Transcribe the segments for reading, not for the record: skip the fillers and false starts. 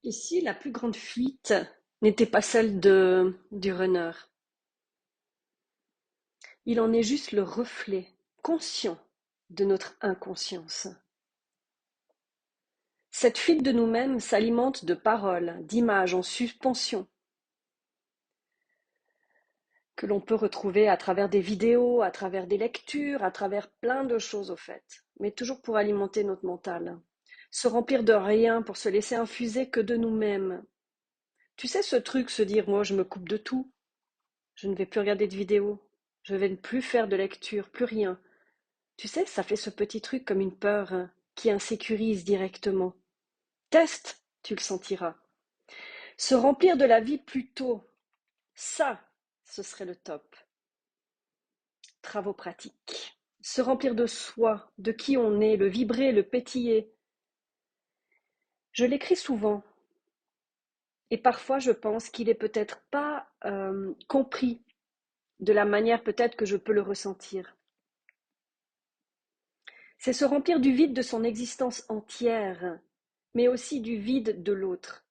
Et si la plus grande fuite n'était pas celle du runner? Il en est juste le reflet, conscient, de notre inconscience. Cette fuite de nous-mêmes s'alimente de paroles, d'images en suspension, que l'on peut retrouver à travers des vidéos, à travers des lectures, à travers plein de choses au fait, mais toujours pour alimenter notre mental. Se remplir de rien pour se laisser infuser que de nous-mêmes. Tu sais ce truc, se dire moi je me coupe de tout, je ne vais plus regarder de vidéos, je vais ne plus faire de lecture, plus rien. Tu sais, ça fait ce petit truc comme une peur qui insécurise directement. Teste, tu le sentiras. Se remplir de la vie plus tôt, ça, ce serait le top. Travaux pratiques. Se remplir de soi, de qui on est, le vibrer, le pétiller. Je l'écris souvent et parfois je pense qu'il est peut-être pas compris de la manière peut-être que je peux le ressentir. C'est se remplir du vide de son existence entière, mais aussi du vide de l'autre.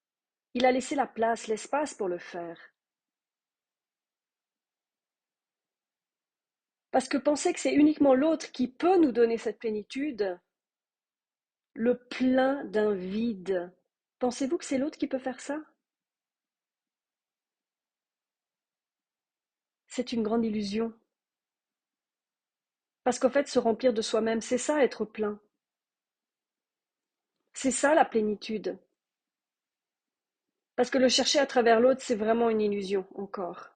Il a laissé la place, l'espace pour le faire. Parce que penser que c'est uniquement l'autre qui peut nous donner cette plénitude, le plein d'un vide, pensez-vous que c'est l'autre qui peut faire ça? C'est une grande illusion. Parce qu'en fait, se remplir de soi-même, c'est ça être plein. C'est ça la plénitude. Parce que le chercher à travers l'autre, c'est vraiment une illusion encore.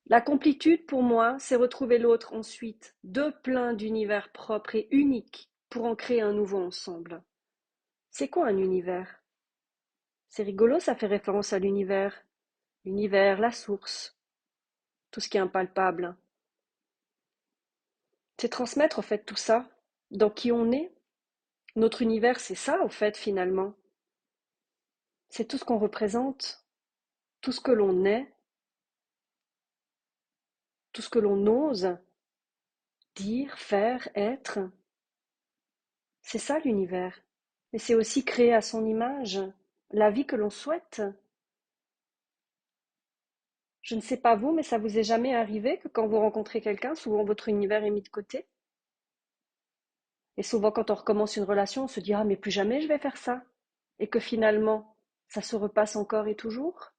La complétude, pour moi, c'est retrouver l'autre ensuite, deux pleins d'univers propres et uniques pour en créer un nouveau ensemble. C'est quoi un univers? C'est rigolo, ça fait référence à l'univers. L'univers, la source, tout ce qui est impalpable. C'est transmettre, au fait, tout ça, dans qui on est. Notre univers, c'est ça, au fait, finalement. C'est tout ce qu'on représente, tout ce que l'on est, tout ce que l'on ose dire, faire, être. C'est ça l'univers. Mais c'est aussi créer à son image la vie que l'on souhaite. Je ne sais pas vous, mais ça vous est jamais arrivé que quand vous rencontrez quelqu'un, souvent votre univers est mis de côté? Et souvent quand on recommence une relation, on se dit: «Ah mais plus jamais je vais faire ça». Et que finalement, ça se repasse encore et toujours?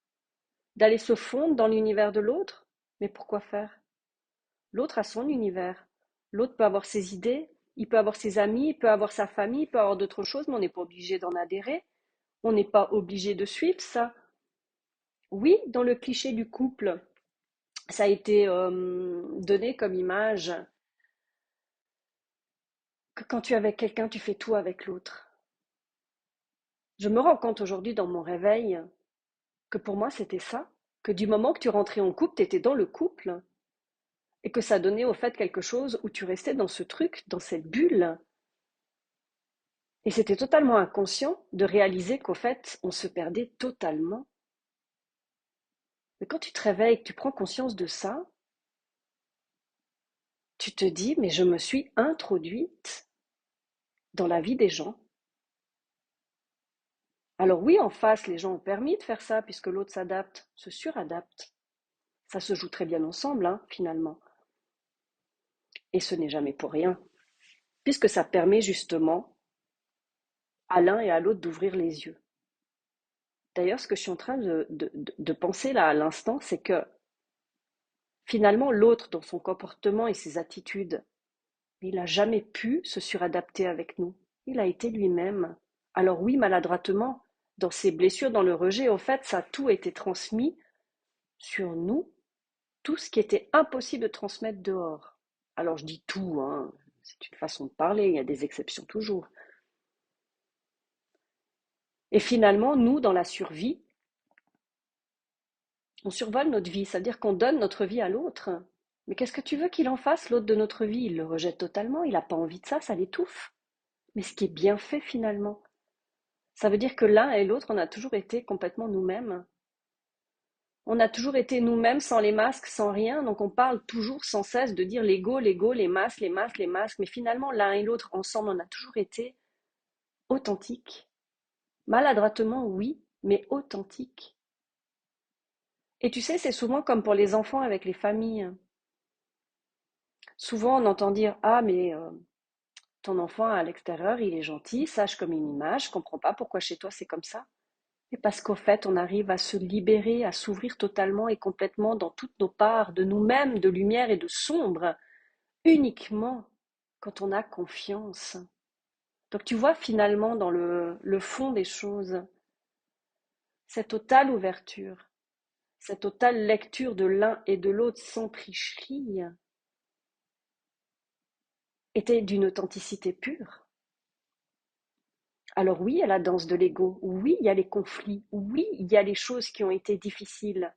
D'aller se fondre dans l'univers de l'autre? Mais pourquoi faire? L'autre a son univers. L'autre peut avoir ses idées, il peut avoir ses amis, il peut avoir sa famille, il peut avoir d'autres choses, mais on n'est pas obligé d'en adhérer. On n'est pas obligé de suivre ça. Oui, dans le cliché du couple, ça a été donné comme image que quand tu es avec quelqu'un, tu fais tout avec l'autre. Je me rends compte aujourd'hui dans mon réveil que pour moi c'était ça, que du moment que tu rentrais en couple, tu étais dans le couple, et que ça donnait au fait quelque chose où tu restais dans ce truc, dans cette bulle. Et c'était totalement inconscient de réaliser qu'au fait, on se perdait totalement. Mais quand tu te réveilles, que tu prends conscience de ça, tu te dis, mais je me suis introduite dans la vie des gens. Alors oui, en face, les gens ont permis de faire ça, puisque l'autre s'adapte, se suradapte. Ça se joue très bien ensemble, hein, finalement. Et ce n'est jamais pour rien, puisque ça permet justement à l'un et à l'autre d'ouvrir les yeux. D'ailleurs, ce que je suis en train de penser là à l'instant, c'est que finalement, l'autre, dans son comportement et ses attitudes, il n'a jamais pu se suradapter avec nous. Il a été lui-même. Alors oui, maladroitement, dans ses blessures, dans le rejet, au fait, ça a tout été transmis sur nous, tout ce qui était impossible de transmettre dehors. Alors je dis tout, hein, c'est une façon de parler, il y a des exceptions toujours. Et finalement, nous, dans la survie, on survole notre vie, ça veut dire qu'on donne notre vie à l'autre. Mais qu'est-ce que tu veux qu'il en fasse, l'autre de notre vie? Il le rejette totalement, il n'a pas envie de ça l'étouffe. Mais ce qui est bien fait finalement, ça veut dire que l'un et l'autre, on a toujours été complètement nous-mêmes. On a toujours été nous-mêmes sans les masques, sans rien, donc on parle toujours sans cesse de dire l'ego, l'ego, les masques, les masques, les masques, mais finalement l'un et l'autre ensemble, on a toujours été authentiques. Maladroitement, oui, mais authentique. Et tu sais, c'est souvent comme pour les enfants avec les familles. Souvent, on entend dire, ah, mais ton enfant à l'extérieur, il est gentil, sage comme une image, je comprends pas pourquoi chez toi c'est comme ça. Et parce qu'au fait, on arrive à se libérer, à s'ouvrir totalement et complètement dans toutes nos parts de nous-mêmes, de lumière et de sombre, uniquement quand on a confiance. Donc tu vois finalement dans le fond des choses, cette totale ouverture, cette totale lecture de l'un et de l'autre sans tricherie était d'une authenticité pure. Alors oui, il y a la danse de l'ego, oui, il y a les conflits, oui, il y a les choses qui ont été difficiles,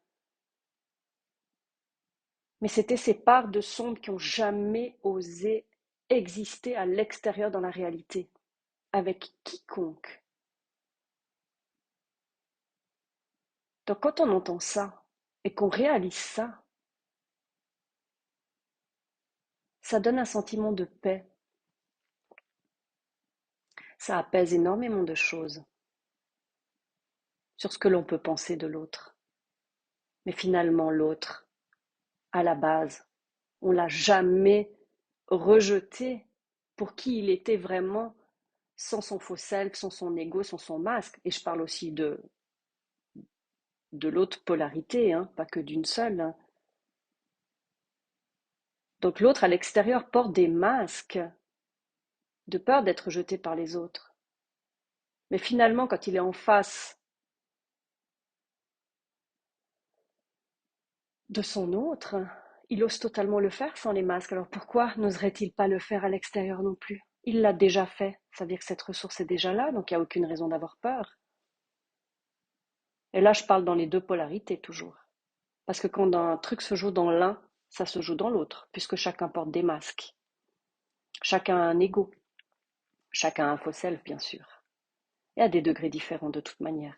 mais c'était ces parts de sombre qui ont jamais osé exister à l'extérieur dans la réalité, avec quiconque. Donc quand on entend ça et qu'on réalise ça, ça donne un sentiment de paix. Ça apaise énormément de choses sur ce que l'on peut penser de l'autre. Mais finalement, l'autre, à la base, on l'a jamais rejeté pour qui il était vraiment, sans son faux self, sans son ego, sans son masque. Et je parle aussi de l'autre polarité, hein, pas que d'une seule. Hein. Donc l'autre à l'extérieur porte des masques de peur d'être rejeté par les autres. Mais finalement, quand il est en face de son autre, il ose totalement le faire sans les masques. Alors pourquoi n'oserait-il pas le faire à l'extérieur non plus? Il l'a déjà fait. Ça veut dire que cette ressource est déjà là, donc il n'y a aucune raison d'avoir peur. Et là, je parle dans les deux polarités toujours. Parce que quand un truc se joue dans l'un, ça se joue dans l'autre, puisque chacun porte des masques. Chacun a un ego. Chacun a un faux self, bien sûr. Et à des degrés différents de toute manière.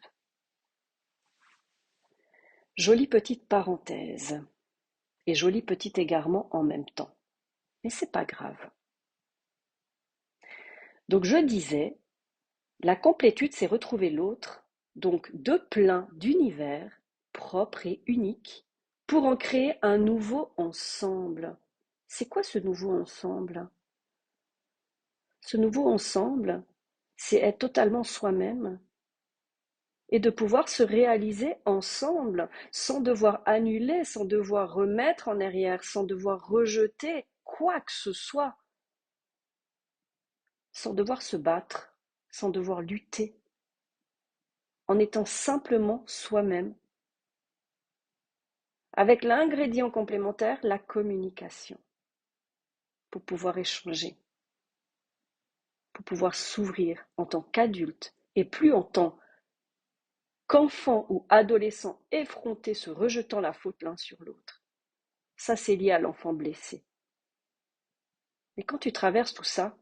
Jolie petite parenthèse. Et joli petit égarement en même temps. Mais c'est pas grave. Donc je disais, la complétude, c'est retrouver l'autre, donc deux pleins d'univers, propres et uniques, pour en créer un nouveau ensemble. C'est quoi ce nouveau ensemble? Ce nouveau ensemble, c'est être totalement soi-même et de pouvoir se réaliser ensemble, sans devoir annuler, sans devoir remettre en arrière, sans devoir rejeter quoi que ce soit, sans devoir se battre, sans devoir lutter, en étant simplement soi-même, avec l'ingrédient complémentaire, la communication, pour pouvoir échanger, pour pouvoir s'ouvrir en tant qu'adulte et plus en tant qu'enfant ou adolescent effronté se rejetant la faute l'un sur l'autre. Ça, c'est lié à l'enfant blessé. Mais quand tu traverses tout ça,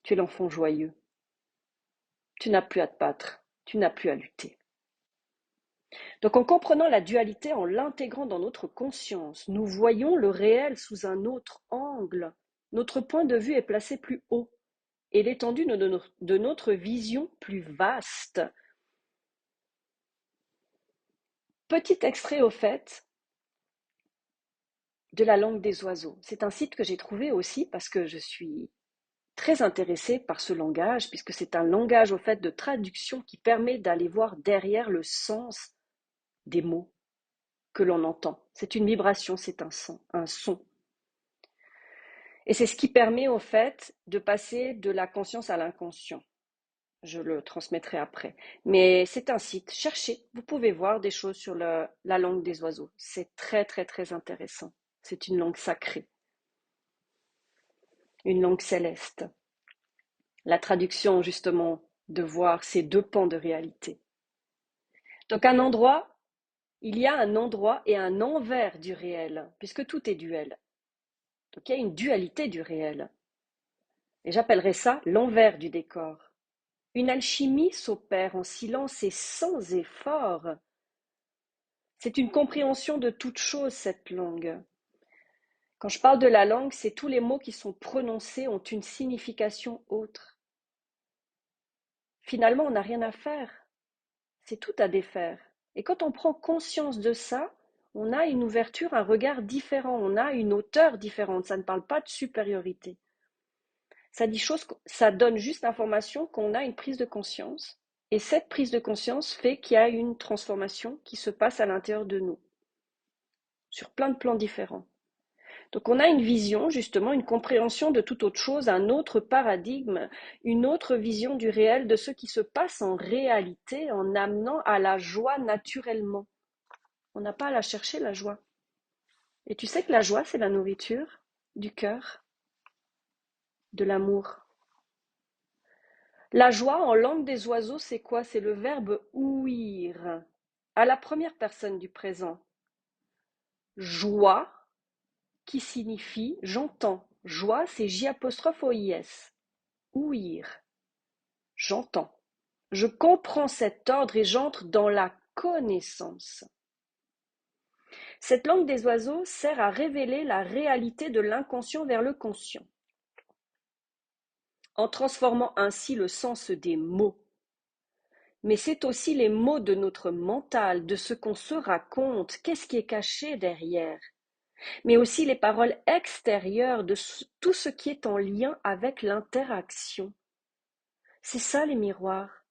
tu es l'enfant joyeux. Tu n'as plus à te battre, tu n'as plus à lutter. Donc en comprenant la dualité, en l'intégrant dans notre conscience, nous voyons le réel sous un autre angle. Notre point de vue est placé plus haut et l'étendue de notre vision plus vaste. Petit extrait au fait de la langue des oiseaux. C'est un site que j'ai trouvé aussi parce que je suis très intéressée par ce langage, puisque c'est un langage au fait de traduction qui permet d'aller voir derrière le sens des mots que l'on entend. C'est une vibration, c'est un son, un son. Et c'est ce qui permet au fait de passer de la conscience à l'inconscient. Je le transmettrai après. Mais c'est un site, cherchez, vous pouvez voir des choses sur la langue des oiseaux. C'est très très très intéressant. C'est une langue sacrée, une langue céleste. La traduction justement de voir ces deux pans de réalité. Donc un endroit, il y a un endroit et un envers du réel, puisque tout est duel. Donc il y a une dualité du réel. Et j'appellerais ça l'envers du décor. Une alchimie s'opère en silence et sans effort. C'est une compréhension de toute chose, cette langue. Quand je parle de la langue, c'est tous les mots qui sont prononcés ont une signification autre. Finalement, on n'a rien à faire. C'est tout à défaire. Et quand on prend conscience de ça, on a une ouverture, un regard différent, on a une hauteur différente. Ça ne parle pas de supériorité. Ça donne juste l'information qu'on a une prise de conscience. Et cette prise de conscience fait qu'il y a une transformation qui se passe à l'intérieur de nous, sur plein de plans différents. Donc on a une vision, justement, une compréhension de toute autre chose, un autre paradigme, une autre vision du réel, de ce qui se passe en réalité, en amenant à la joie naturellement. On n'a pas à la chercher, la joie. Et tu sais que la joie, c'est la nourriture du cœur, de l'amour. La joie, en langue des oiseaux, c'est quoi? C'est le verbe ouïr, à la première personne du présent. Joie, qui signifie j'entends. Joie, c'est J'-O-I-S. Ouïr. J'entends. Je comprends cet ordre et j'entre dans la connaissance. Cette langue des oiseaux sert à révéler la réalité de l'inconscient vers le conscient, en transformant ainsi le sens des mots. Mais c'est aussi les mots de notre mental, de ce qu'on se raconte, qu'est-ce qui est caché derrière, mais aussi les paroles extérieures de tout ce qui est en lien avec l'interaction. C'est ça les miroirs.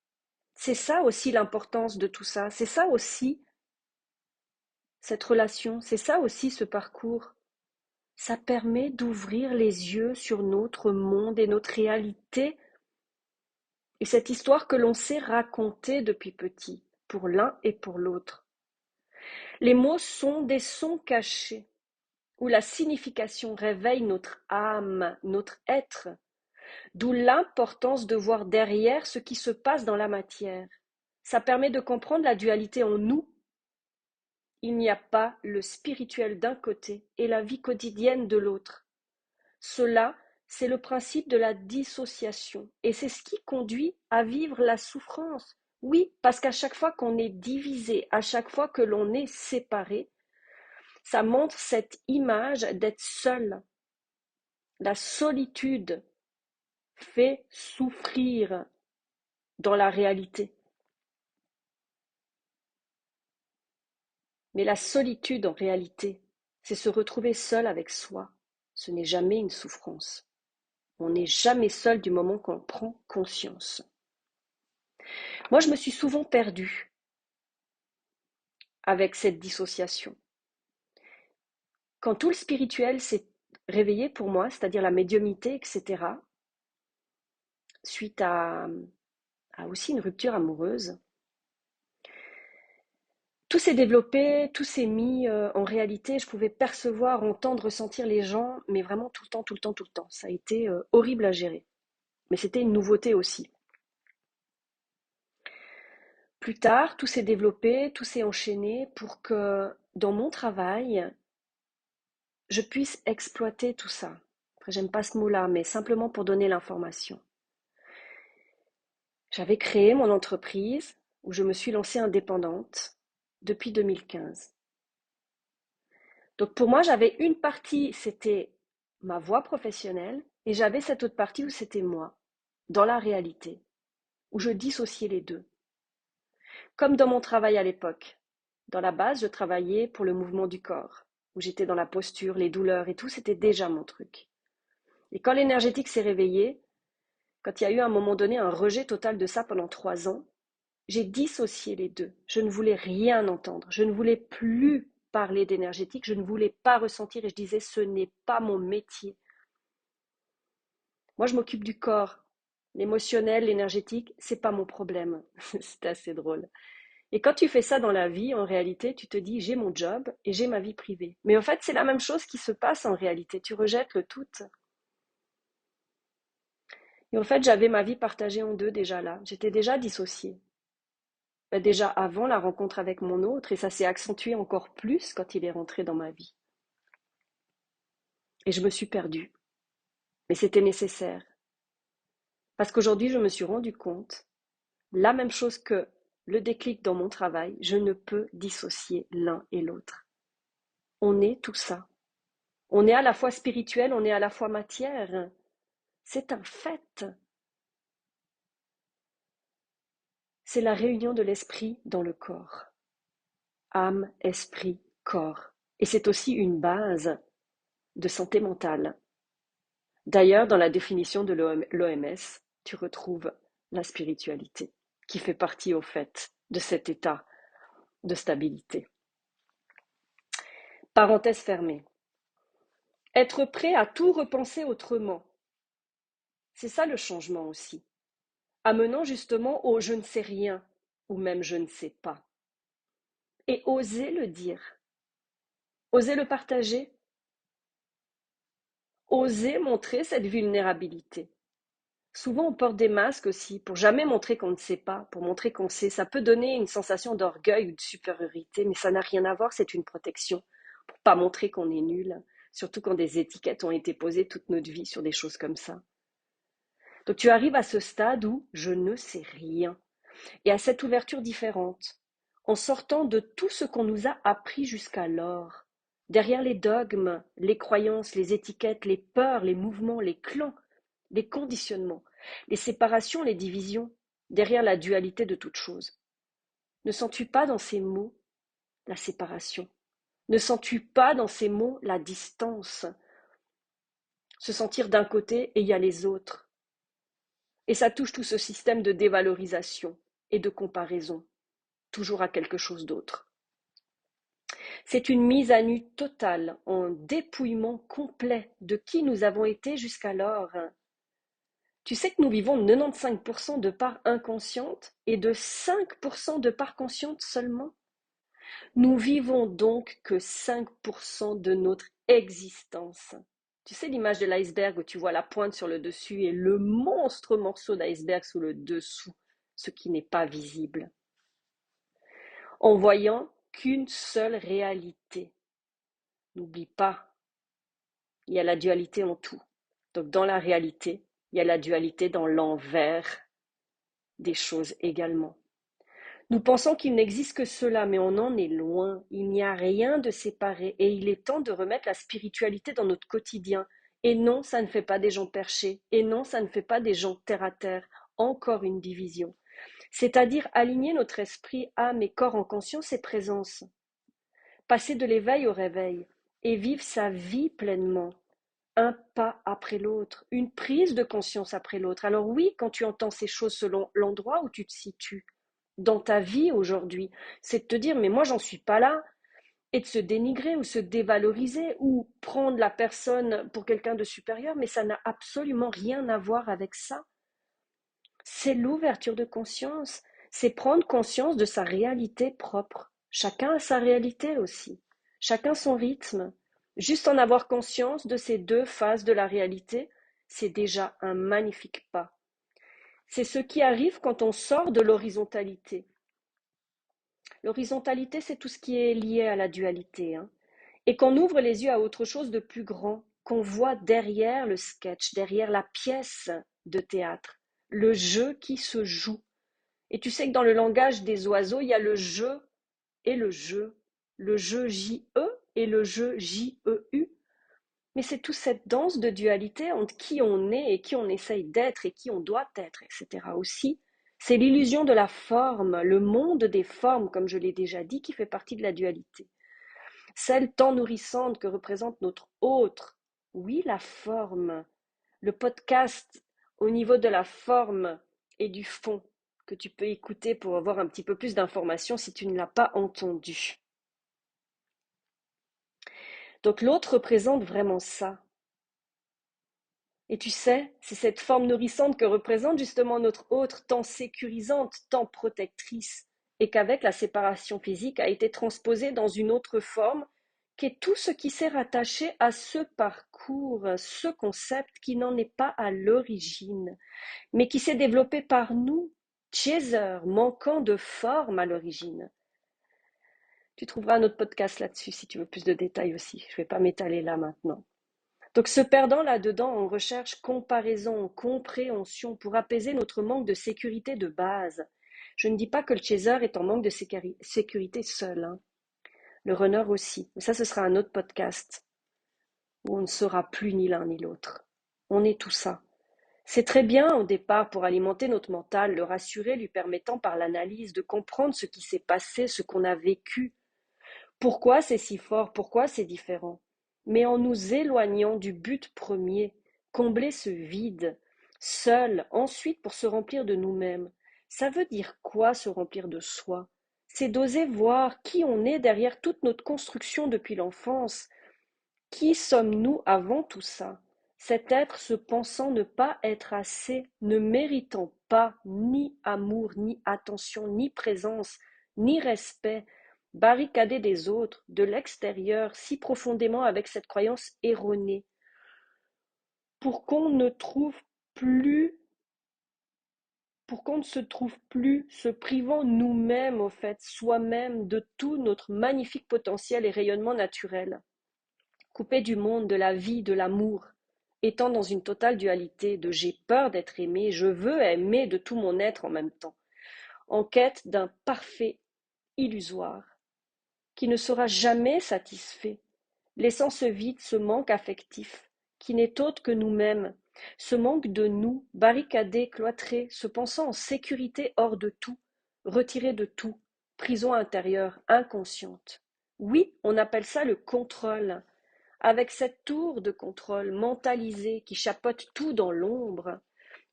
C'est ça aussi l'importance de tout ça. C'est ça aussi cette relation. C'est ça aussi ce parcours. Ça permet d'ouvrir les yeux sur notre monde et notre réalité et cette histoire que l'on sait raconter depuis petit, pour l'un et pour l'autre. Les mots sont des sons cachés, où la signification réveille notre âme, notre être, d'où l'importance de voir derrière ce qui se passe dans la matière. Ça permet de comprendre la dualité en nous. Il n'y a pas le spirituel d'un côté et la vie quotidienne de l'autre. Cela, c'est le principe de la dissociation et c'est ce qui conduit à vivre la souffrance. Oui, parce qu'à chaque fois qu'on est divisé, à chaque fois que l'on est séparé, ça montre cette image d'être seul. La solitude fait souffrir dans la réalité. Mais la solitude, en réalité, c'est se retrouver seul avec soi. Ce n'est jamais une souffrance. On n'est jamais seul du moment qu'on prend conscience. Moi, je me suis souvent perdue avec cette dissociation. Quand tout le spirituel s'est réveillé pour moi, c'est-à-dire la médiumnité, etc., suite à aussi une rupture amoureuse, tout s'est développé, tout s'est mis en réalité. Je pouvais percevoir, entendre, ressentir les gens, mais vraiment tout le temps, tout le temps, tout le temps. Ça a été horrible à gérer. Mais c'était une nouveauté aussi. Plus tard, tout s'est développé, tout s'est enchaîné pour que dans mon travail, je puisse exploiter tout ça. Après, j'aime pas ce mot-là, mais simplement pour donner l'information. J'avais créé mon entreprise où je me suis lancée indépendante depuis 2015. Donc pour moi, j'avais une partie, c'était ma voie professionnelle, et j'avais cette autre partie où c'était moi, dans la réalité, où je dissociais les deux. Comme dans mon travail à l'époque. Dans la base, je travaillais pour le mouvement du corps, où j'étais dans la posture, les douleurs et tout, c'était déjà mon truc. Et quand l'énergétique s'est réveillée, quand il y a eu à un moment donné un rejet total de ça pendant 3 ans, j'ai dissocié les deux. Je ne voulais rien entendre. Je ne voulais plus parler d'énergétique. Je ne voulais pas ressentir et je disais ce n'est pas mon métier. Moi, je m'occupe du corps. L'émotionnel, l'énergétique, c'est pas mon problème. C'est assez drôle. Et quand tu fais ça dans la vie, en réalité, tu te dis j'ai mon job et j'ai ma vie privée. Mais en fait, c'est la même chose qui se passe en réalité. Tu rejettes le tout. Et en fait, j'avais ma vie partagée en deux déjà là. J'étais déjà dissociée. Déjà avant la rencontre avec mon autre, et ça s'est accentué encore plus quand il est rentré dans ma vie. Et je me suis perdue. Mais c'était nécessaire. Parce qu'aujourd'hui, je me suis rendu compte, la même chose que le déclic dans mon travail, je ne peux dissocier l'un et l'autre. On est tout ça. On est à la fois spirituel, on est à la fois matière. C'est un fait. c'est la réunion de l'esprit dans le corps. Âme, esprit, corps. Et c'est aussi une base de santé mentale. D'ailleurs, dans la définition de l'OMS, tu retrouves la spiritualité, qui fait partie au fait de cet état de stabilité. Parenthèse fermée. Être prêt à tout repenser autrement. C'est ça le changement aussi. Amenant justement au je ne sais rien, ou même je ne sais pas. Et oser le dire. Oser le partager. Oser montrer cette vulnérabilité. Souvent, on porte des masques aussi pour jamais montrer qu'on ne sait pas, pour montrer qu'on sait. Ça peut donner une sensation d'orgueil ou de supériorité, mais ça n'a rien à voir, c'est une protection pour pas montrer qu'on est nul, surtout quand des étiquettes ont été posées toute notre vie sur des choses comme ça. Donc tu arrives à ce stade où je ne sais rien, et à cette ouverture différente, en sortant de tout ce qu'on nous a appris jusqu'alors, derrière les dogmes, les croyances, les étiquettes, les peurs, les mouvements, les clans, les conditionnements, les séparations, les divisions, derrière la dualité de toute chose. Ne sens-tu pas dans ces mots la séparation? Ne sens-tu pas dans ces mots la distance? Se sentir d'un côté et il y a les autres. Et ça touche tout ce système de dévalorisation et de comparaison, toujours à quelque chose d'autre. C'est une mise à nu totale, un dépouillement complet de qui nous avons été jusqu'alors. Tu sais que nous vivons 95% de parts inconscientes et de 5% de parts conscientes seulement. Nous vivons donc que 5% de notre existence. Tu sais l'image de l'iceberg où tu vois la pointe sur le dessus et le monstre morceau d'iceberg sous le dessous, ce qui n'est pas visible. En voyant qu'une seule réalité. N'oublie pas, il y a la dualité en tout. Donc dans la réalité, il y a la dualité dans l'envers des choses également. Nous pensons qu'il n'existe que cela, mais on en est loin. Il n'y a rien de séparé et il est temps de remettre la spiritualité dans notre quotidien. Et non, ça ne fait pas des gens perchés. Et non, ça ne fait pas des gens terre à terre. Encore une division. C'est-à-dire aligner notre esprit, âme et corps en conscience et présence. Passer de l'éveil au réveil et vivre sa vie pleinement. Un pas après l'autre, une prise de conscience après l'autre. Alors oui, quand tu entends ces choses selon l'endroit où tu te situes, dans ta vie aujourd'hui, c'est de te dire mais moi j'en suis pas là et de se dénigrer ou se dévaloriser ou prendre la personne pour quelqu'un de supérieur, mais ça n'a absolument rien à voir avec ça. C'est l'ouverture de conscience, c'est prendre conscience de sa réalité propre. Chacun a sa réalité aussi, chacun son rythme. Juste en avoir conscience de ces deux phases de la réalité, c'est déjà un magnifique pas. C'est ce qui arrive quand on sort de l'horizontalité. L'horizontalité, c'est tout ce qui est lié à la dualité, hein. Et qu'on ouvre les yeux à autre chose de plus grand, qu'on voit derrière le sketch, derrière la pièce de théâtre, le jeu qui se joue. Et tu sais que dans le langage des oiseaux, il y a le jeu et le jeu J-E et le jeu J-E-U. Mais c'est toute cette danse de dualité entre qui on est et qui on essaye d'être et qui on doit être, etc. aussi. C'est l'illusion de la forme, le monde des formes, comme je l'ai déjà dit, qui fait partie de la dualité. Celle tant nourrissante que représente notre autre. Oui, la forme. Le podcast au niveau de la forme et du fond que tu peux écouter pour avoir un petit peu plus d'informations si tu ne l'as pas entendu. Donc l'autre représente vraiment ça. Et tu sais, c'est cette forme nourrissante que représente justement notre autre, tant sécurisante, tant protectrice, et qu'avec la séparation physique a été transposée dans une autre forme, qui est tout ce qui s'est rattaché à ce parcours, ce concept qui n'en est pas à l'origine, mais qui s'est développé par nous, chaser, manquant de forme à l'origine. Tu trouveras un autre podcast là-dessus si tu veux plus de détails aussi. Je ne vais pas m'étaler là maintenant. Donc se perdant là-dedans, on recherche comparaison, compréhension pour apaiser notre manque de sécurité de base. Je ne dis pas que le chaser est en manque de sécurité seul, hein. Le runner aussi. Mais ça, ce sera un autre podcast où on ne sera plus ni l'un ni l'autre. On est tout ça. C'est très bien au départ pour alimenter notre mental, le rassurer, lui permettant par l'analyse de comprendre ce qui s'est passé, ce qu'on a vécu, pourquoi c'est si fort, pourquoi c'est différent. Mais en nous éloignant du but premier, combler ce vide, seul, ensuite pour se remplir de nous-mêmes. Ça veut dire quoi se remplir de soi? C'est d'oser voir qui on est derrière toute notre construction depuis l'enfance. Qui sommes-nous avant tout ça? Cet être se pensant ne pas être assez, ne méritant pas ni amour, ni attention, ni présence, ni respect, barricadé des autres, de l'extérieur, si profondément avec cette croyance erronée, pour qu'on ne trouve plus, pour qu'on ne se trouve plus, se privant nous-mêmes, au fait, soi-même, de tout notre magnifique potentiel et rayonnement naturel. Coupé du monde, de la vie, de l'amour, étant dans une totale dualité de j'ai peur d'être aimé, je veux aimer de tout mon être en même temps, en quête d'un parfait illusoire qui ne sera jamais satisfait, laissant ce vide, ce manque affectif, qui n'est autre que nous-mêmes, ce manque de nous, barricadés, cloîtrés, se pensant en sécurité hors de tout, retirés de tout, prison intérieure, inconsciente. Oui, on appelle ça le contrôle, avec cette tour de contrôle mentalisée qui chapeaute tout dans l'ombre.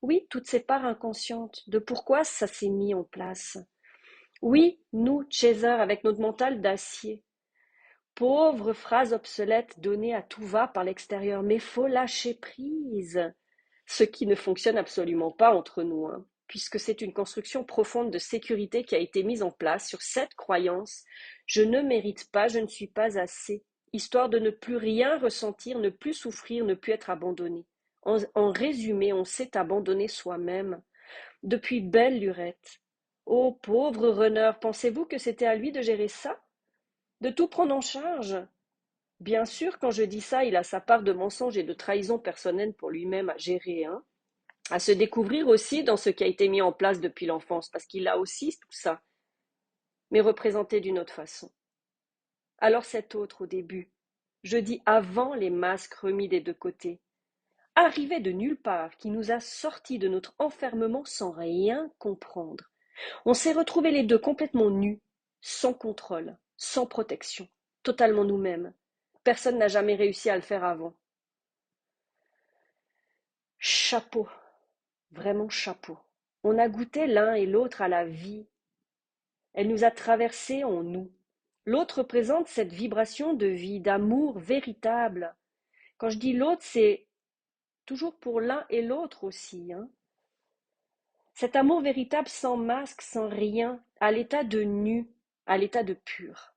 Oui, toutes ces parts inconscientes de pourquoi ça s'est mis en place. Oui, nous, Chaser, avec notre mental d'acier. Pauvre phrase obsolète donnée à tout va par l'extérieur, mais faut lâcher prise. Ce qui ne fonctionne absolument pas entre nous, hein, puisque c'est une construction profonde de sécurité qui a été mise en place sur cette croyance: je ne mérite pas, je ne suis pas assez, histoire de ne plus rien ressentir, ne plus souffrir, ne plus être abandonné. En résumé, on s'est abandonné soi-même. Depuis belle lurette. Oh, pauvre runner, pensez-vous que c'était à lui de gérer ça? De tout prendre en charge? Bien sûr, quand je dis ça, il a sa part de mensonge et de trahison personnelle pour lui-même à gérer, hein, à se découvrir aussi dans ce qui a été mis en place depuis l'enfance, parce qu'il a aussi tout ça, mais représenté d'une autre façon. Alors cet autre au début, je dis avant les masques remis des deux côtés, arrivé de nulle part, qui nous a sortis de notre enfermement sans rien comprendre. On s'est retrouvés les deux complètement nus, sans contrôle, sans protection, totalement nous-mêmes. Personne n'a jamais réussi à le faire avant. Chapeau, vraiment chapeau. On a goûté l'un et l'autre à la vie. Elle nous a traversés en nous. L'autre représente cette vibration de vie, d'amour véritable. Quand je dis l'autre, c'est toujours pour l'un et l'autre aussi, hein. Cet amour véritable sans masque, sans rien, à l'état de nu, à l'état de pur.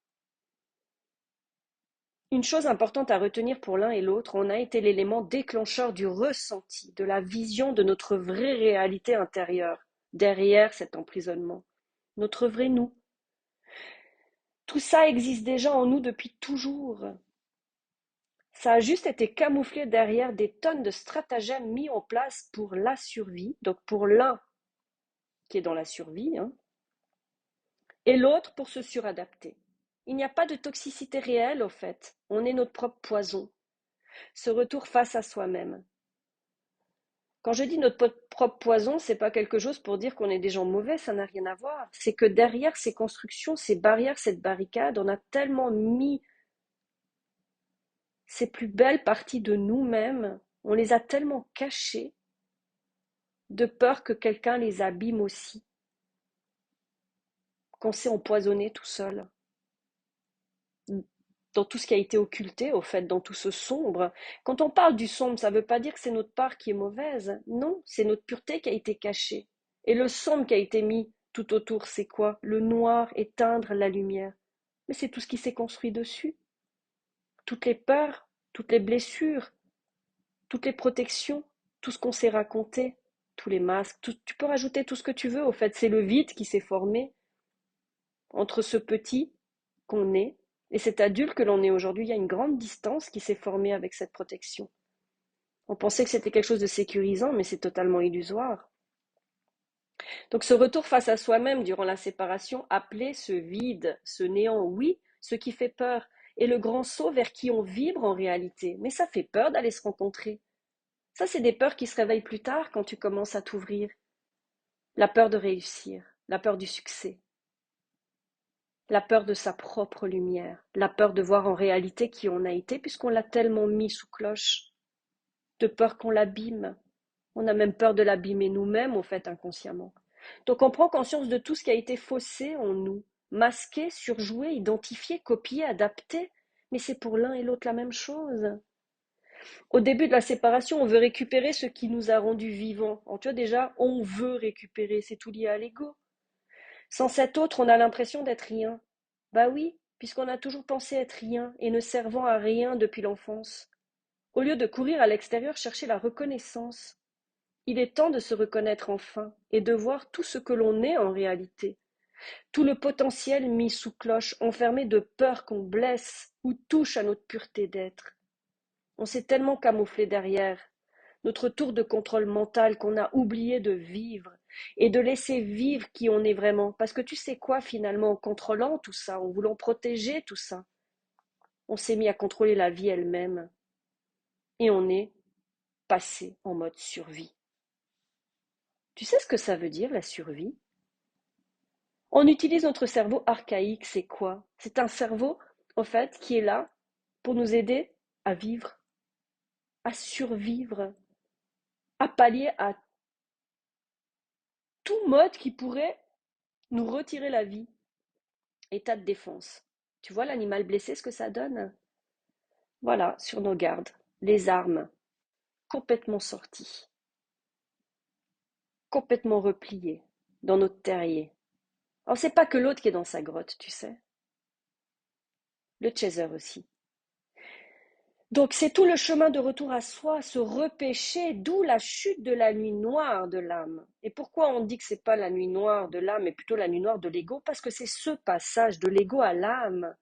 Une chose importante à retenir pour l'un et l'autre, on a été l'élément déclencheur du ressenti, de la vision de notre vraie réalité intérieure, derrière cet emprisonnement, notre vrai nous. Tout ça existe déjà en nous depuis toujours. Ça a juste été camouflé derrière des tonnes de stratagèmes mis en place pour la survie, donc pour l'un qui est dans la survie, hein, et l'autre pour se suradapter. Il n'y a pas de toxicité réelle, au fait. On est notre propre poison. Ce retour face à soi-même. Quand je dis notre propre poison, c'est pas quelque chose pour dire qu'on est des gens mauvais, ça n'a rien à voir. C'est que derrière ces constructions, ces barrières, cette barricade, on a tellement mis ces plus belles parties de nous-mêmes, on les a tellement cachées, de peur que quelqu'un les abîme aussi, qu'on s'est empoisonné tout seul. Dans tout ce qui a été occulté, au fait, dans tout ce sombre. Quand on parle du sombre, ça ne veut pas dire que c'est notre part qui est mauvaise. Non, c'est notre pureté qui a été cachée. Et le sombre qui a été mis tout autour, c'est quoi? Le noir, éteindre la lumière. Mais c'est tout ce qui s'est construit dessus. Toutes les peurs, toutes les blessures, toutes les protections, tout ce qu'on s'est raconté, tous les masques, tu peux rajouter tout ce que tu veux, au fait, c'est le vide qui s'est formé entre ce petit qu'on est et cet adulte que l'on est aujourd'hui. Il y a une grande distance qui s'est formée avec cette protection. On pensait que c'était quelque chose de sécurisant, mais c'est totalement illusoire. Donc ce retour face à soi-même durant la séparation, appelé ce vide, ce néant, oui, ce qui fait peur, et le grand saut vers qui on vibre en réalité. Mais ça fait peur d'aller se rencontrer. Ça, c'est des peurs qui se réveillent plus tard quand tu commences à t'ouvrir. La peur de réussir, la peur du succès, la peur de sa propre lumière, la peur de voir en réalité qui on a été puisqu'on l'a tellement mis sous cloche, de peur qu'on l'abîme. On a même peur de l'abîmer nous-mêmes, au fait, inconsciemment. Donc on prend conscience de tout ce qui a été faussé en nous, masqué, surjoué, identifié, copié, adapté. Mais c'est pour l'un et l'autre la même chose. Au début de la séparation, on veut récupérer ce qui nous a rendus vivants. Alors, tu vois, déjà, on veut récupérer, c'est tout lié à l'ego. Sans cet autre, on a l'impression d'être rien. Bah oui, puisqu'on a toujours pensé être rien et ne servant à rien depuis l'enfance. Au lieu de courir à l'extérieur chercher la reconnaissance, il est temps de se reconnaître enfin et de voir tout ce que l'on est en réalité. Tout le potentiel mis sous cloche, enfermé de peur qu'on blesse ou touche à notre pureté d'être. On s'est tellement camouflé derrière notre tour de contrôle mental qu'on a oublié de vivre et de laisser vivre qui on est vraiment. Parce que tu sais quoi, finalement, en contrôlant tout ça, en voulant protéger tout ça, on s'est mis à contrôler la vie elle-même et on est passé en mode survie. Tu sais ce que ça veut dire, la survie? On utilise notre cerveau archaïque, c'est quoi? C'est un cerveau, en fait, qui est là pour nous aider à vivre, à survivre, à pallier à tout mode qui pourrait nous retirer la vie. État de défense. Tu vois l'animal blessé, ce que ça donne? Voilà, sur nos gardes, les armes, complètement sorties, complètement repliées, dans notre terrier. Alors c'est pas que l'autre qui est dans sa grotte, tu sais. Le chaser aussi. Donc c'est tout le chemin de retour à soi, se repêcher, d'où la chute de la nuit noire de l'âme. Et pourquoi on dit que c'est pas la nuit noire de l'âme, mais plutôt la nuit noire de l'ego? Parce que c'est ce passage de l'ego à l'âme.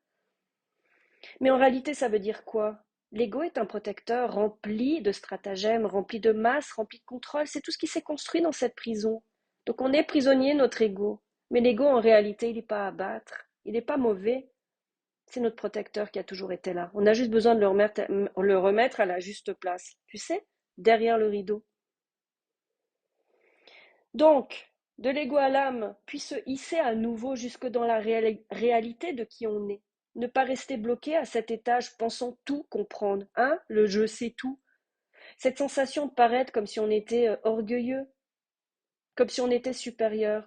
Mais en réalité, ça veut dire quoi? L'ego est un protecteur rempli de stratagèmes, rempli de masse, rempli de contrôle. C'est tout ce qui s'est construit dans cette prison. Donc on est prisonnier de notre ego. Mais l'ego, en réalité, il n'est pas à abattre. Il n'est pas mauvais. C'est notre protecteur qui a toujours été là. On a juste besoin de le remettre à la juste place. Tu sais, derrière le rideau. Donc, de l'ego à l'âme, puis se hisser à nouveau jusque dans la réalité de qui on est. Ne pas rester bloqué à cet étage pensant tout comprendre. Hein? Le je sais tout. Cette sensation de paraître comme si on était orgueilleux, comme si on était supérieur.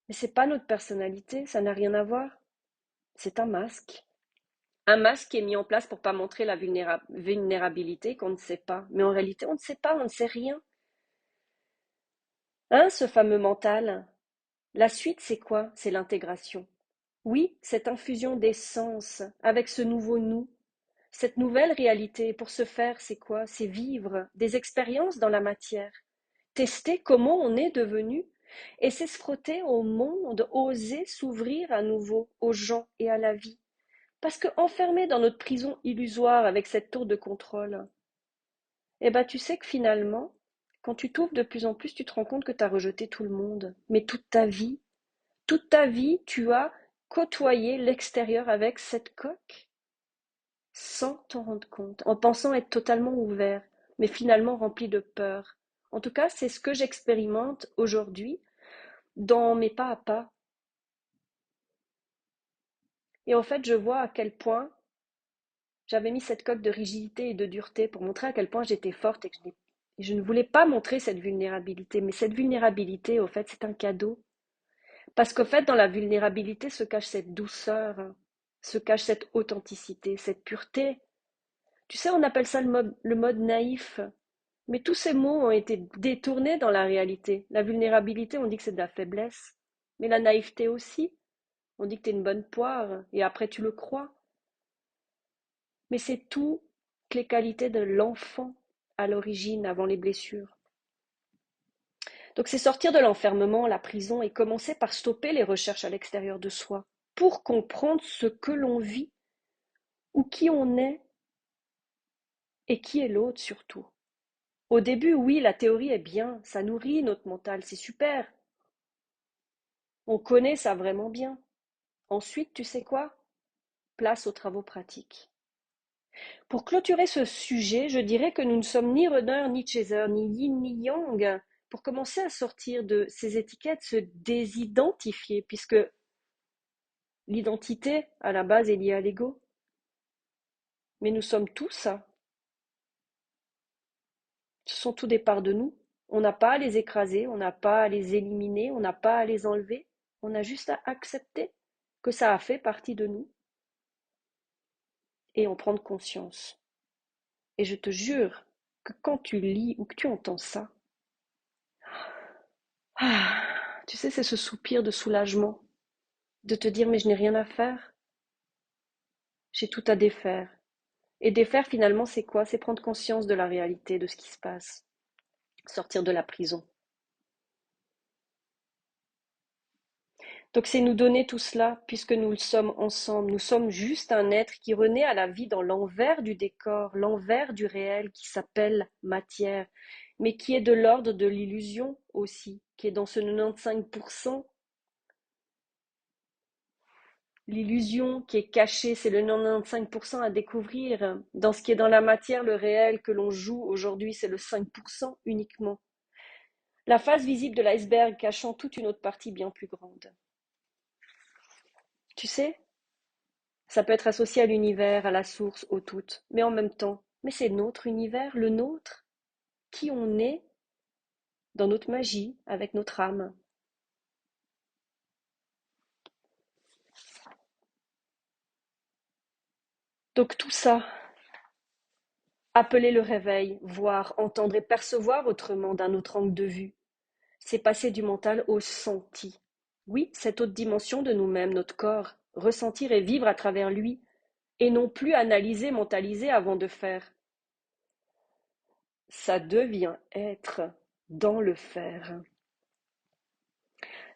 Mais c'est pas notre personnalité, ça n'a rien à voir. C'est un masque. Un masque qui est mis en place pour pas montrer la vulnérabilité qu'on ne sait pas. Mais en réalité, on ne sait pas, on ne sait rien. Hein, ce fameux mental? La suite, c'est quoi? C'est l'intégration. Oui, cette infusion d'essence avec ce nouveau nous, cette nouvelle réalité. Pour ce faire, c'est quoi? C'est vivre des expériences dans la matière, tester comment on est devenu, et c'est se frotter au monde, oser s'ouvrir à nouveau aux gens et à la vie. Parce que enfermé dans notre prison illusoire avec cette tour de contrôle, eh ben tu sais que finalement, quand tu t'ouvres de plus en plus, tu te rends compte que tu as rejeté tout le monde. Mais toute ta vie, tu as côtoyé l'extérieur avec cette coque sans t'en rendre compte, en pensant être totalement ouvert, mais finalement rempli de peur. En tout cas, c'est ce que j'expérimente aujourd'hui dans mes pas à pas. Et en fait, je vois à quel point j'avais mis cette coque de rigidité et de dureté pour montrer à quel point j'étais forte et que je ne voulais pas montrer cette vulnérabilité. Mais cette vulnérabilité, au fait, c'est un cadeau. Parce qu'au fait, dans la vulnérabilité se cache cette douceur, hein, se cache cette authenticité, cette pureté. Tu sais, on appelle ça le mode naïf. Mais tous ces mots ont été détournés dans la réalité. La vulnérabilité, on dit que c'est de la faiblesse. Mais la naïveté aussi. On dit que tu es une bonne poire et après tu le crois. Mais c'est toutes les qualités de l'enfant à l'origine, avant les blessures. Donc c'est sortir de l'enfermement, la prison et commencer par stopper les recherches à l'extérieur de soi pour comprendre ce que l'on vit ou qui on est et qui est l'autre surtout. Au début, oui, la théorie est bien, ça nourrit notre mental, c'est super. On connaît ça vraiment bien. Ensuite, tu sais quoi? Place aux travaux pratiques. Pour clôturer ce sujet, je dirais que nous ne sommes ni runner, ni chaser, ni yin, ni yang. Pour commencer à sortir de ces étiquettes, se désidentifier, puisque l'identité, à la base, est liée à l'ego. Mais nous sommes tous ça. Ce sont tous des parts de nous. On n'a pas à les écraser, on n'a pas à les éliminer, on n'a pas à les enlever. On a juste à accepter que ça a fait partie de nous et en prendre conscience. Et je te jure que quand tu lis ou que tu entends ça, ah, tu sais, c'est ce soupir de soulagement, de te dire mais je n'ai rien à faire, j'ai tout à défaire. Et défaire finalement c'est quoi? C'est prendre conscience de la réalité, de ce qui se passe, sortir de la prison. Donc c'est nous donner tout cela puisque nous le sommes ensemble. Nous sommes juste un être qui renaît à la vie dans l'envers du décor, l'envers du réel qui s'appelle matière, mais qui est de l'ordre de l'illusion aussi, qui est dans ce 95%. L'illusion qui est cachée, c'est le 95% à découvrir. Dans ce qui est dans la matière, le réel que l'on joue aujourd'hui, c'est le 5% uniquement. La face visible de l'iceberg cachant toute une autre partie bien plus grande. Tu sais, ça peut être associé à l'univers, à la source, au tout, mais en même temps, mais c'est notre univers, le nôtre, qui on est dans notre magie, avec notre âme. Donc tout ça, appeler le réveil, voir, entendre et percevoir autrement d'un autre angle de vue, c'est passer du mental au senti. Oui, cette autre dimension de nous-mêmes, notre corps, ressentir et vivre à travers lui, et non plus analyser, mentaliser avant de faire. Ça devient être dans le faire.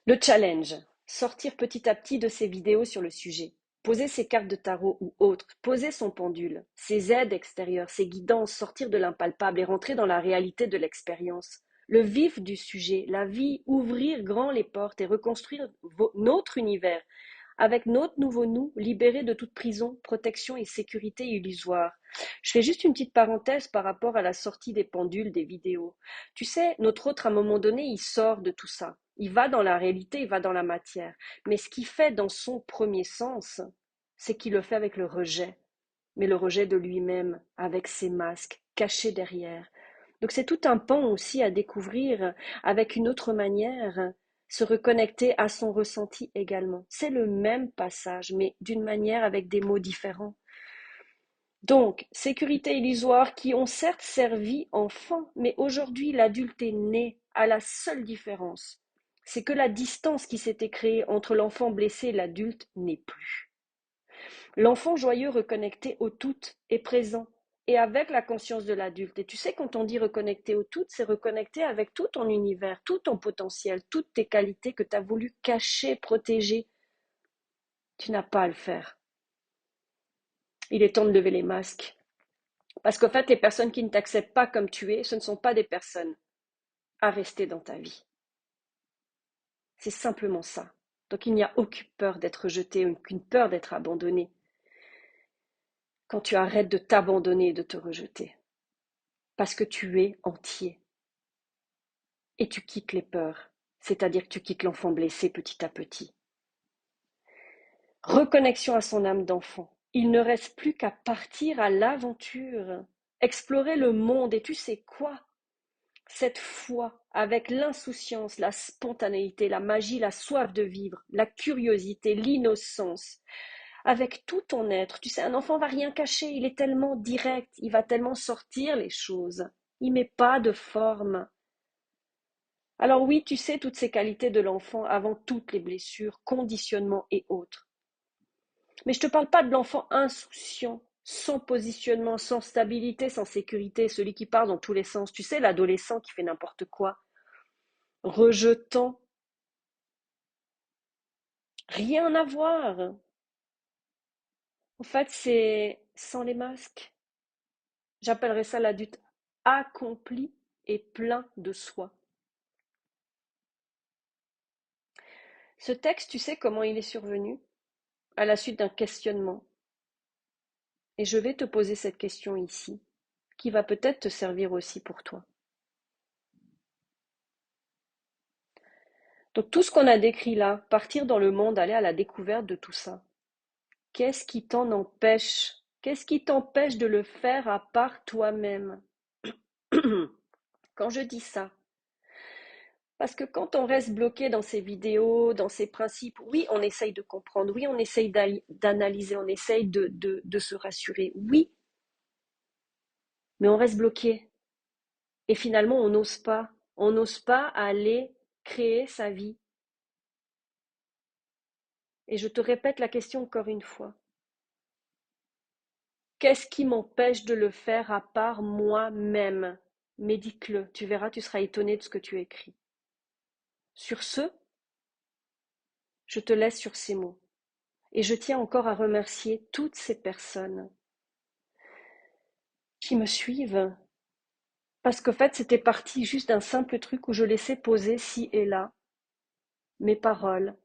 Le challenge, sortir petit à petit de ses vidéos sur le sujet. Poser ses cartes de tarot ou autres, poser son pendule, ses aides extérieures, ses guidances, sortir de l'impalpable et rentrer dans la réalité de l'expérience. Le vif du sujet, la vie, ouvrir grand les portes et reconstruire notre univers avec notre nouveau nous, libéré de toute prison, protection et sécurité illusoire. Je fais juste une petite parenthèse par rapport à la sortie des pendules des vidéos. Tu sais, notre autre, à un moment donné, il sort de tout ça. Il va dans la réalité, il va dans la matière. Mais ce qu'il fait dans son premier sens, c'est qu'il le fait avec le rejet, mais le rejet de lui-même, avec ses masques, cachés derrière. Donc c'est tout un pan aussi à découvrir avec une autre manière, se reconnecter à son ressenti également. C'est le même passage, mais d'une manière avec des mots différents. Donc, sécurité illusoire qui ont certes servi enfant, mais aujourd'hui l'adulte est né à la seule différence. C'est que la distance qui s'était créée entre l'enfant blessé et l'adulte n'est plus. L'enfant joyeux reconnecté au tout est présent et avec la conscience de l'adulte. Et tu sais, quand on dit reconnecter au tout, c'est reconnecter avec tout ton univers, tout ton potentiel, toutes tes qualités que tu as voulu cacher, protéger. Tu n'as pas à le faire. Il est temps de lever les masques. Parce qu'en fait, les personnes qui ne t'acceptent pas comme tu es, ce ne sont pas des personnes à rester dans ta vie. C'est simplement ça. Donc il n'y a aucune peur d'être rejeté, aucune peur d'être abandonné quand tu arrêtes de t'abandonner et de te rejeter. Parce que tu es entier. Et tu quittes les peurs, c'est-à-dire que tu quittes l'enfant blessé petit à petit. Reconnexion à son âme d'enfant. Il ne reste plus qu'à partir à l'aventure, explorer le monde et tu sais quoi? Cette foi avec l'insouciance, la spontanéité, la magie, la soif de vivre, la curiosité, l'innocence, avec tout ton être. Tu sais, un enfant va rien cacher, il est tellement direct, il va tellement sortir les choses. Il met pas de forme. Alors oui, tu sais toutes ces qualités de l'enfant avant toutes les blessures, conditionnements et autres. Mais je ne te parle pas de l'enfant insouciant, sans positionnement, sans stabilité, sans sécurité, celui qui part dans tous les sens. Tu sais, l'adolescent qui fait n'importe quoi, rejetant, rien à voir. En fait, c'est sans les masques. J'appellerais ça l'adulte accompli et plein de soi. Ce texte, tu sais comment il est survenu? À la suite d'un questionnement. Et je vais te poser cette question ici, qui va peut-être te servir aussi pour toi. Donc tout ce qu'on a décrit là, partir dans le monde, aller à la découverte de tout ça, qu'est-ce qui t'en empêche? Qu'est-ce qui t'empêche de le faire à part toi-même? Quand je dis ça, parce que quand on reste bloqué dans ces vidéos, dans ces principes, oui, on essaye de comprendre, oui, on essaye d'analyser, on essaye de se rassurer, oui, mais on reste bloqué. Et finalement, on n'ose pas aller créer sa vie. Et je te répète la question encore une fois. Qu'est-ce qui m'empêche de le faire à part moi-même? Médite-le, tu verras, tu seras étonné de ce que tu écris. Sur ce, je te laisse sur ces mots. Et je tiens encore à remercier toutes ces personnes qui me suivent, parce qu'en fait, c'était parti juste d'un simple truc où je laissais poser ci et là mes paroles,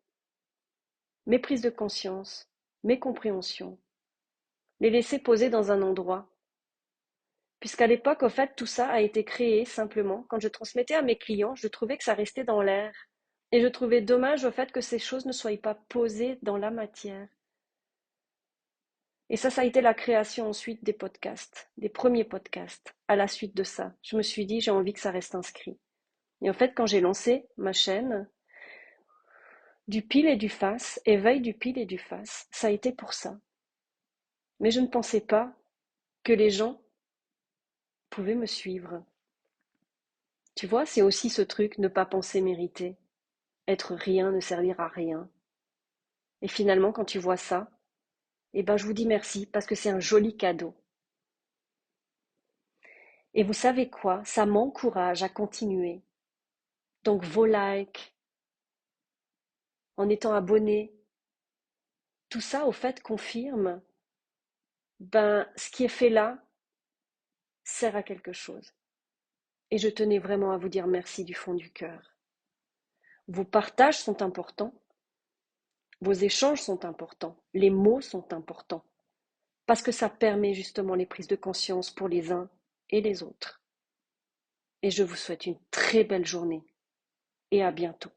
mes prises de conscience, mes compréhensions, les laisser poser dans un endroit. Puisqu'à l'époque, au fait, tout ça a été créé simplement. Quand je transmettais à mes clients, je trouvais que ça restait dans l'air. Et je trouvais dommage au fait que ces choses ne soient pas posées dans la matière. Et ça a été la création ensuite des podcasts, des premiers podcasts. À la suite de ça, je me suis dit, j'ai envie que ça reste inscrit. Et en fait, quand j'ai lancé ma chaîne, du pile et du face, éveil du pile et du face, ça a été pour ça. Mais je ne pensais pas que les gens pouvaient me suivre. Tu vois, c'est aussi ce truc, ne pas penser mériter. Être rien, ne servir à rien. Et finalement, quand tu vois ça, eh ben, je vous dis merci parce que c'est un joli cadeau. Et vous savez quoi? Ça m'encourage à continuer. Donc vos likes, en étant abonné, tout ça au fait confirme, ben, ce qui est fait là sert à quelque chose. Et je tenais vraiment à vous dire merci du fond du cœur. Vos partages sont importants, vos échanges sont importants, les mots sont importants, parce que ça permet justement les prises de conscience pour les uns et les autres. Et je vous souhaite une très belle journée et à bientôt.